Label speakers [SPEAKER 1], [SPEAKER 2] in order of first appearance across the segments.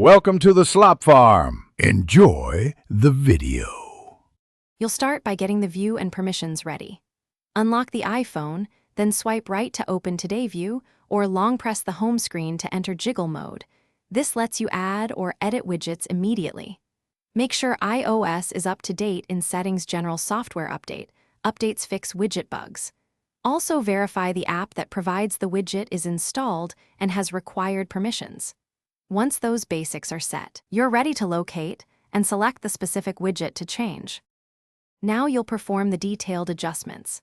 [SPEAKER 1] Welcome to the Slop Farm. Enjoy the video.
[SPEAKER 2] You'll start by getting the view and permissions ready. Unlock the iPhone, then swipe right to open Today View or long press the home screen to enter jiggle mode. This lets you add or edit widgets immediately. Make sure iOS is up to date in Settings General Software Update. Updates fix widget bugs. Also verify the app that provides the widget is installed and has required permissions. Once those basics are set, you're ready to locate and select the specific widget to change. Now you'll perform the detailed adjustments.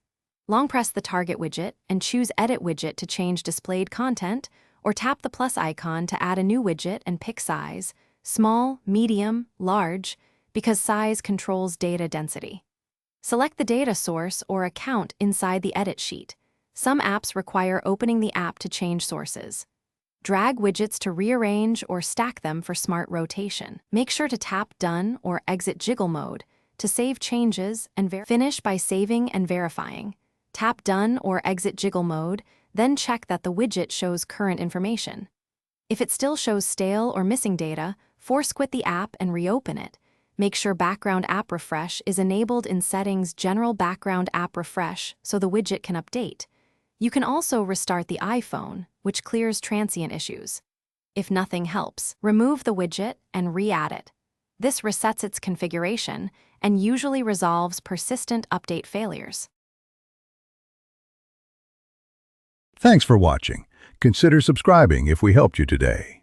[SPEAKER 2] Long press the target widget and choose Edit Widget to change displayed content, or tap the plus icon to add a new widget and pick size, small, medium, large, because size controls data density. Select the data source or account inside the edit sheet. Some apps require opening the app to change sources. Drag widgets to rearrange or stack them for smart rotation. Make sure to tap Done or Exit Jiggle Mode to save changes and finish by saving and verifying. Tap Done or Exit Jiggle Mode, then check that the widget shows current information. If it still shows stale or missing data, force quit the app and reopen it. Make sure Background App Refresh is enabled in Settings General Background App Refresh so the widget can update. You can also restart the iPhone, which clears transient issues. If nothing helps, remove the widget and re-add it. This resets its configuration and usually resolves persistent update failures.
[SPEAKER 1] Thanks for watching. Consider subscribing if we helped you today.